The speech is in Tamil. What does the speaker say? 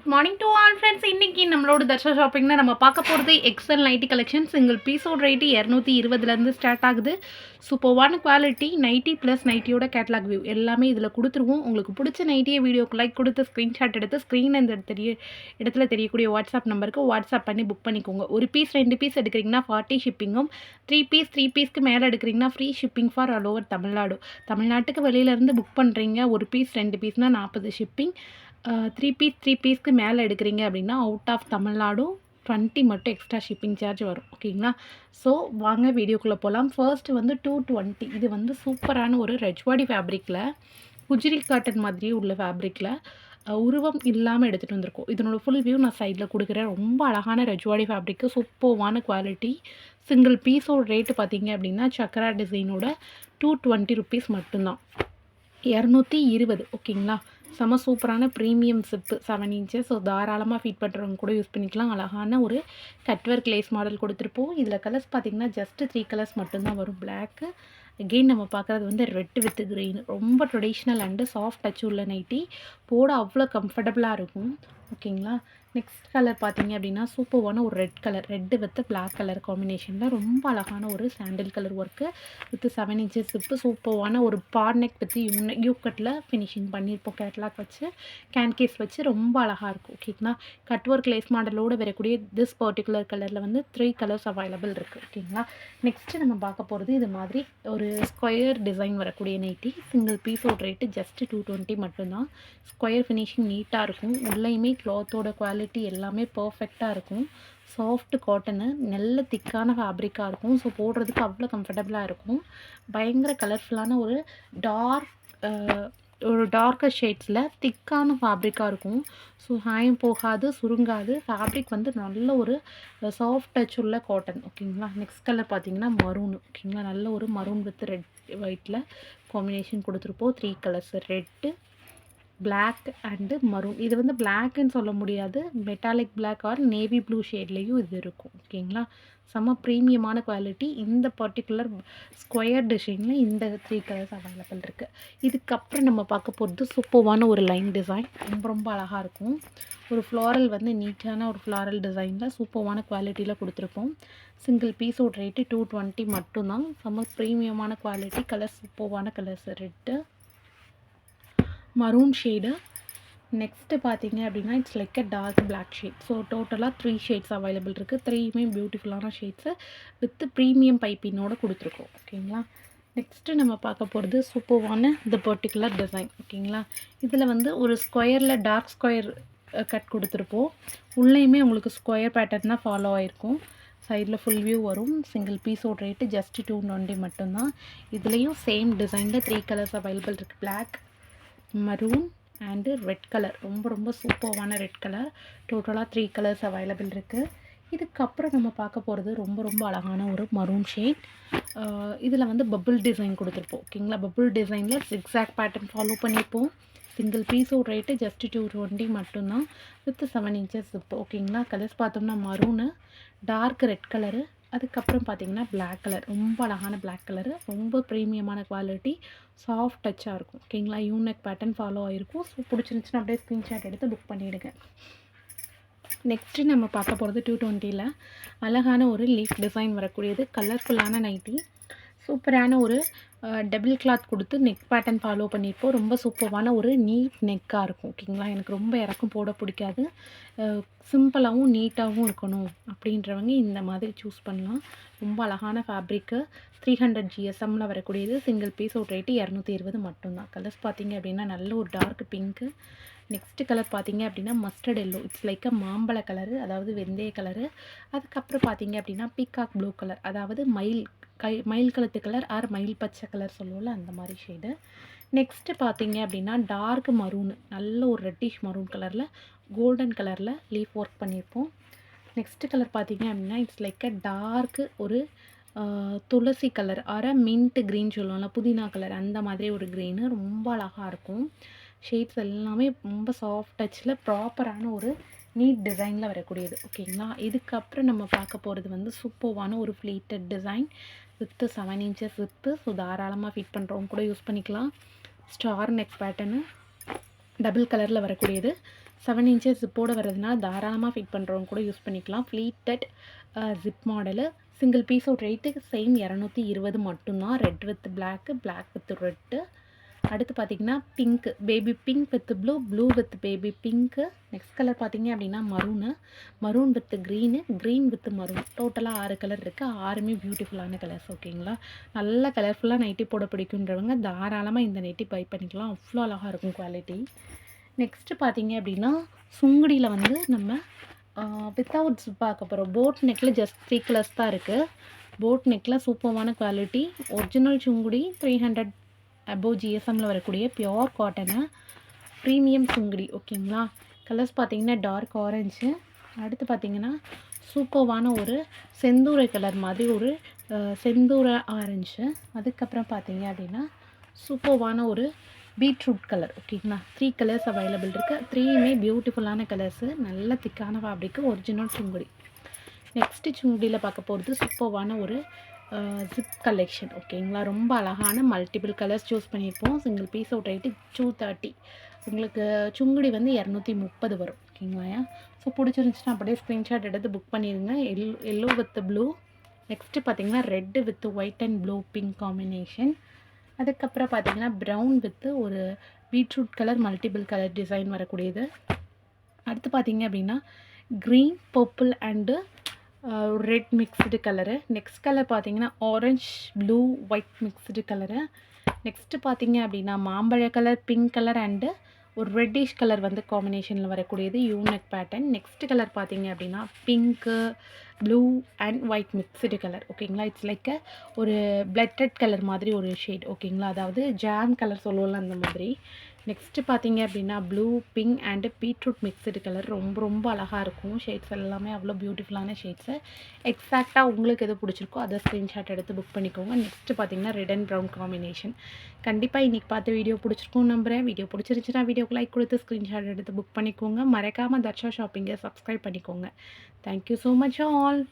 Good morning to all friends. இன்றைக்கி நம்மளோட தர்ஷா ஷாப்பிங்கில் நம்ம பார்க்க போகிறது எக்ஸல் நைட்டி கலெக்ஷன். சிங்கிள் பீஸோட ரேட்டு 220 ஸ்டார்ட் ஆகுது. சூப்பர்வான குவாலிட்டி நைட்டி ப்ளஸ் நைட்டியோட கேட்லாக் வியூ எல்லாமே இதில் கொடுத்துருவோம். உங்களுக்கு பிடிச்ச நைட்டியை வீடியோக்கு லைக் கொடுத்து ஸ்க்ரீன்ஷாட் எடுத்து ஸ்க்ரீன் இந்த இடத்துல தெரியக்கூடிய வாட்ஸ்அப் நம்பருக்கு வாட்ஸ்அப் பண்ணி புக் பண்ணிக்கோங்க. ஒரு பீஸ் 2 பீஸ் எடுக்கிறீங்கன்னா 40 ஷிப்பிங்கும், 3 பீஸ்க்கு மேலே எடுக்கிறீங்கன்னா free shipping for all over Tamil Nadu. தமிழ்நாட்டுக்கு வெளியிலேருந்து புக் பண்ணுறீங்க, ஒரு பீஸ் 2 பீஸ்னால் 40 ஷிப்பிங். 3 பீஸ்க்கு மேலே எடுக்கிறீங்க அப்படின்னா அவுட் ஆஃப் தமிழ்நாடு 20 மட்டும் எக்ஸ்ட்ரா ஷிப்பிங் சார்ஜ் வரும். ஓகேங்களா? ஸோ வாங்க வீடியோக்குள்ளே போகலாம். ஃபர்ஸ்ட்டு வந்து 220. இது வந்து சூப்பரான ஒரு ரெஜ்வாடி ஃபேப்ரிக்கில், குஜிரி காட்டன் மாதிரியே உள்ள ஃபேப்ரிக்கில் உருவம் இல்லாமல் எடுத்துகிட்டு வந்திருக்கோம். இதனோட ஃபுல் வியூ நான் சைடில் கொடுக்குறேன். ரொம்ப அழகான ரெஜ்வாடி ஃபேப்ரிக்கு, சூப்பர்வான குவாலிட்டி. சிங்கிள் பீஸோட ரேட்டு பார்த்தீங்க அப்படின்னா சக்கரா டிசைனோட 220 ருபீஸ் மட்டும்தான். 220. ஓகேங்களா? செம சூப்பரான ப்ரீமியம் சிப்பு 7 இன்ச்சஸ். ஸோ தாராளமாக ஃபீட் பண்ணுறவங்க கூட யூஸ் பண்ணிக்கலாம். அழகான ஒரு கட்வொர்க் லேஸ் மாடல் கொடுத்துருப்போம். இதில் கலர்ஸ் பார்த்திங்கன்னா ஜஸ்ட்டு 3 கலர்ஸ் மட்டும்தான் வரும். பிளாக்கு, அகெயின் நம்ம பார்க்குறது வந்து ரெட் வித் க்ரீன். ரொம்ப ட்ரெடிஷ்னல் அண்டு சாஃப்ட் டச் உள்ள நைட்டி, போட அவ்வளோ கம்ஃபர்டபுளாக இருக்கும். ஓகேங்களா? நெக்ஸ்ட் கலர் பார்த்தீங்க அப்படின்னா சூப்பர்வான ஒரு red colour, red with black colour காம்பினேஷனில் ரொம்ப அழகான ஒரு sandal colour work with 7 inches zip. சூப்பர்வான ஒரு பாட் நெக் வித் யூ கட்டில் ஃபினிஷிங் பண்ணியிருப்போம். கேட்லாக் வச்சு கேன்கேஸ் வச்சு ரொம்ப அழகாக இருக்கும். ஓகேங்களா? கட் ஒர்க் லேஸ் மாடலோடு வரக்கூடிய திஸ் பர்டிகுலர் கலரில் வந்து 3 கலர்ஸ் அவைலபிள் இருக்குது. ஓகேங்களா? நெக்ஸ்ட்டு நம்ம பார்க்க போகிறது இது மாதிரி ஒரு ஸ்கொயர் டிசைன் வரக்கூடிய நைட்டி. சிங்கிள் பீஸோட ரேட்டு ஜஸ்ட்டு 220 மட்டும்தான். ஸ்கொயர் ஃபினிஷிங் நீட்டாக இருக்கும். உள்ளேயுமே கிளாத்தோட குவாலிட்டி எல்லாமே பர்ஃபெக்டாக இருக்கும். சாஃப்ட் காட்டனு, நல்ல திக்கான ஃபேப்ரிக்காக இருக்கும். ஸோ போடுறதுக்கு அவ்வளோ கம்ஃபர்டபுளாக இருக்கும். பயங்கர கலர்ஃபுல்லான ஒரு டார்க்கர் ஷேட்ஸில் திக்கான ஃபேப்ரிக்காக இருக்கும். ஸோ ஹாயம் போகாது, சுருங்காது. ஃபேப்ரிக் வந்து நல்ல ஒரு சாஃப்ட் டச் உள்ள காட்டன். ஓகேங்களா? நெக்ஸ்ட் கலர் பார்த்தீங்கன்னா மரூன். ஓகேங்களா? நல்ல ஒரு மரூன் வித் ரெட் ஒயிட்டில் காம்பினேஷன் கொடுத்துருப்போம். 3 colours, red, black and maroon. இது வந்து பிளாக்குன்னு சொல்ல முடியாது, metallic black or navy blue ஷேட்லேயும் இது இருக்கும். ஓகேங்களா? செம்ம ப்ரீமியமான குவாலிட்டி. இந்த பர்டிகுலர் ஸ்கொயர் டிசைனில் இந்த 3 கலர்ஸ் அவைலபிள் இருக்குது. இதுக்கப்புறம் நம்ம பார்க்க போகிறது சூப்பர்வான ஒரு லைன் டிசைன். ரொம்ப அழகாக இருக்கும். ஒரு ஃப்ளாரல் வந்து நீட்டான ஒரு ஃப்ளாரல் டிசைனில் சூப்பர்வான குவாலிட்டியில் கொடுத்துருப்போம். சிங்கிள் பீஸோட ரேட்டு 220 மட்டும்தான். செம்ம ப்ரீமியமான குவாலிட்டி. கலர்ஸ் சூப்பர்வான colours, red, maroon shade. Next பார்த்தீங்க அப்படின்னா it's like a dark black shade. So டோட்டலாக 3 ஷேட்ஸ் அவைலபிள் இருக்குது. 3மே பியூட்டிஃபுல்லான ஷேட்ஸு வித் ப்ரீமியம் பைப்பினோடு கொடுத்துருக்கோம். ஓகேங்களா? நெக்ஸ்ட்டு நம்ம பார்க்க போகிறது சூப்பர்வான இந்த பர்டிகுலர் டிசைன். ஓகேங்களா? இதில் வந்து ஒரு ஸ்கொயரில் டார்க் ஸ்கொயர் கட் கொடுத்துருப்போம். உள்ளேயுமே உங்களுக்கு ஸ்கொயர் பேட்டர்ன் தான் ஃபாலோ ஆகிருக்கும். சைடில் ஃபுல் வியூ வரும். சிங்கிள் பீஸோட ரேட்டு ஜஸ்ட் 220 மட்டும்தான். இதுலேயும் சேம் டிசைனில் 3 கலர்ஸ் அவைலபிள் இருக்குது. Black, maroon and red colour. ரொம்ப சூப்பர்வான ரெட் கலர். டோட்டலாக 3 கலர்ஸ் அவைலபிள் இருக்குது. இதுக்கப்புறம் நம்ம பார்க்க போகிறது ரொம்ப அழகான ஒரு மரூன் ஷேட். இதில் வந்து பபுள் டிசைன் கொடுத்துருப்போம். ஓகேங்களா? பபுள் டிசைனில் ஜிக்ஸாக் பேட்டர்ன் ஃபாலோ பண்ணியிருப்போம். சிங்கிள் பீஸோட ரேட்டு ஜஸ்ட் 220 மட்டும்தான் வித் 7 இன்ச்சஸ் ஜிப்பு. ஓகேங்களா? கலர்ஸ் பார்த்தோம்னா மரூனு, டார்க் ரெட் கலரு, அதுக்கப்புறம் பார்த்தீங்கன்னா பிளாக் கலர். ரொம்ப அழகான பிளாக் கலரு. ரொம்ப ப்ரீமியமான குவாலிட்டி, சாஃப்ட் டச்சாக இருக்கும். ஓகேங்களா? யூனெக் பேட்டர்ன் ஃபாலோ ஆகிருக்கும். ஸோ பிடிச்சிருந்துச்சுன்னா அப்படியே ஸ்க்ரீன்ஷாட் எடுத்து புக் பண்ணிவிடுங்க. நெக்ஸ்ட்டு நம்ம பார்க்க போகிறது 220ல் அழகான ஒரு லீஃப் டிசைன் வரக்கூடியது. கலர்ஃபுல்லான நைட்டி. சூப்பரான ஒரு டபுள் கிளாத் கொடுத்து நெக் பேட்டர்ன் ஃபாலோ பண்ணியிருப்போம். ரொம்ப சூப்பரான ஒரு நீட் நெக்காக இருக்கும். ஓகேங்களா? எனக்கு ரொம்ப இறக்கம் போட பிடிக்காது, சிம்பிளாகவும் நீட்டாகவும் இருக்கணும் அப்படின்றவங்க இந்த மாதிரி சூஸ் பண்ணலாம். ரொம்ப அழகான ஃபேப்ரிக்கு. 300 GSMல வரக்கூடியது. சிங்கிள் பீஸோட ரேட்டு 220 மட்டும்தான். கலர்ஸ் பார்த்தீங்க அப்படின்னா நல்ல ஒரு டார்க் பிங்க்கு. நெக்ஸ்ட்டு கலர் பார்த்தீங்க அப்படின்னா மஸ்டர்ட் எல்லோ. இட்ஸ் லைக் அ மாம்பழ கலரு, அதாவது வெந்தய கலரு. அதுக்கப்புறம் பார்த்தீங்க அப்படின்னா பீகாக் ப்ளூ கலர், அதாவது மயில் கழுத்து கலர் ஆர் மயில் பச்சை கலர் சொல்லுவோம்ல, அந்த மாதிரி ஷேடு. நெக்ஸ்ட்டு பார்த்தீங்க அப்படின்னா டார்க் மரூனு, நல்ல ஒரு ரெட்டிஷ் மரூன் கலரில் கோல்டன் கலரில் லீஃப் ஒர்க் பண்ணியிருப்போம். நெக்ஸ்ட்டு கலர் பார்த்தீங்க அப்படின்னா இட்ஸ் லைக் அ டார்க்கு ஒரு துளசி கலர் ஆர் மின்ட் க்ரீன் சொல்லுவோம்ல, புதினா கலர், அந்த மாதிரி ஒரு க்ரீனு. ரொம்ப அழகாக இருக்கும். ஷேட்ஸ் எல்லாமே ரொம்ப சாஃப்ட் டச்சில் ப்ராப்பரான ஒரு நீட் டிசைனில் வரக்கூடியது. ஓகேங்களா? இதுக்கப்புறம் நம்ம பார்க்க போகிறது வந்து சூப்பர்வான ஒரு pleated design with 7 inches with. So தாராளமாக ஃபிட் பண்ணுறவங்க கூட யூஸ் பண்ணிக்கலாம். ஸ்டார் நெக் பேட்டர்னு, டபுள் கலரில் வரக்கூடியது. 7 இன்ச்சஸ் ஜிப்போட வரதுனால தாராளமாக ஃபிட் பண்ணுறவங்க கூட யூஸ் பண்ணிக்கலாம். Pleated zip model. சிங்கிள் பீஸோட ரேட்டு சேம் 220 மட்டும்தான். Red with black, black with red. அடுத்து பார்த்தீங்கன்னா pink, baby pink with blue, blue with baby pink. Next colour பார்த்தீங்க அப்படின்னா maroon, maroon with green, green with maroon. டோட்டலாக 6 கலர் இருக்குது. 6மே பியூட்டிஃபுல்லான கலர்ஸ். ஓகேங்களா? நல்ல கலர்ஃபுல்லாக நைட்டி போட பிடிக்குன்றவங்க தாராளமாக இந்த நைட்டி பை பண்ணிக்கலாம். அவ்வளோ அழகாக இருக்கும் குவாலிட்டி. நெக்ஸ்ட்டு பார்த்தீங்க அப்படின்னா சுங்குடியில் வந்து நம்ம வித்தவுட் ஜிப் பார்க்க போகிறோம். போட் நெக்கில் ஜஸ்ட் 3 கலர்ஸ் தான் இருக்குது. போட் நெக்கில் சூப்பரான குவாலிட்டி. ஒரிஜினல் சுங்குடி 300 அபோவ் ஜிஎஸ்எம்மில் வரக்கூடிய பியோர் காட்டனு ப்ரீமியம் சுங்குடி. ஓகேங்களா? கலர்ஸ் பார்த்தீங்கன்னா டார்க் ஆரஞ்சு. அடுத்து பார்த்தீங்கன்னா சூப்பர்வான ஒரு செந்தூரை கலர் மாதிரி ஒரு செந்தூர ஆரஞ்சு. அதுக்கப்புறம் பார்த்தீங்க அப்படின்னா சூப்பர்வான ஒரு பீட்ரூட் கலர். ஓகேங்களா? 3 கலர்ஸ் அவைலபிள் இருக்குது. 3மே பியூட்டிஃபுல்லான கலர்ஸு. நல்ல திக்கான ஃபேப்ரிக்கு, ஒரிஜினல் சுங்குடி. நெக்ஸ்ட்டு சுங்குடியில் பார்க்க போகிறது சூப்பர்வான ஒரு ஜிப் கலெக்ஷன். ஓகேங்களா? ரொம்ப அழகான மல்டிபிள் கலர்ஸ் சூஸ் பண்ணியிருப்போம். சிங்கிள் பீஸோட ரேட்டு 230. உங்களுக்கு சுங்குடி வந்து 230 வரும். ஓகேங்களா? ஸோ பிடிச்சிருந்துச்சுன்னா அப்படியே ஸ்க்ரீன்ஷாட் எடுத்து புக் பண்ணிடுங்க. Yellow with blue. நெக்ஸ்ட்டு பார்த்தீங்கன்னா red with white and blue pink combination. அதுக்கப்புறம் பார்த்தீங்கன்னா ப்ரௌன் வித்து ஒரு beetroot colour multiple colour design வரக்கூடியது. அடுத்து பார்த்தீங்க அப்படின்னா green, purple and red mixed colour. Next colour பார்த்தீங்கன்னா orange, blue, white mixed colour. Next பார்த்தீங்க அப்படின்னா மாம்பழ கலர், பிங்க் கலர் அண்டு ஒரு ரெட்டிஷ் கலர் வந்து காம்பினேஷனில் வரக்கூடியது யூனிக் பேட்டர்ன். நெக்ஸ்ட் கலர் பார்த்தீங்க அப்படின்னா pink, blue and white mixed colour. ஓகேங்களா? இட்ஸ் லைக் ஒரு பிளட்டட் கலர் மாதிரி ஒரு ஷேட். ஓகேங்களா? அதாவது ஜாம் கலர் சொல்லுவோம்ல அந்த மாதிரி. நெக்ஸ்ட்டு பார்த்தீங்க அப்படின்னா blue, pink and beetroot mixed colour. ரொம்ப ரொம்ப அழகாக இருக்கும். ஷேட்ஸ் எல்லாமே அவ்வளோ பியூட்டிஃபுல்லான ஷேட்ஸு. எக்ஸாக்டாக உங்களுக்கு எது பிடிச்சிருக்கோ அதை ஸ்க்ரீன்ஷாட் எடுத்து புக் பண்ணிக்கோங்க. நெக்ஸ்ட்டு பார்த்தீங்கன்னா ரெட் அண்ட் ப்ரௌன் காம்பினேஷன். கண்டிப்பாக இன்றைக்கி பார்த்த வீடியோ பிடிச்சிருக்கும் நம்புகிறேன். வீடியோ பிடிச்சிருந்துச்சுன்னா வீடியோக்கு லைக் கொடுத்து ஸ்க்ரீன்ஷாட் எடுத்து புக் பண்ணிக்கோங்க. மறக்காமல் தர்ஷா ஷாப்பிங்கை சப்ஸ்கிரைப் பண்ணிக்கோங்க. Thank you so much all.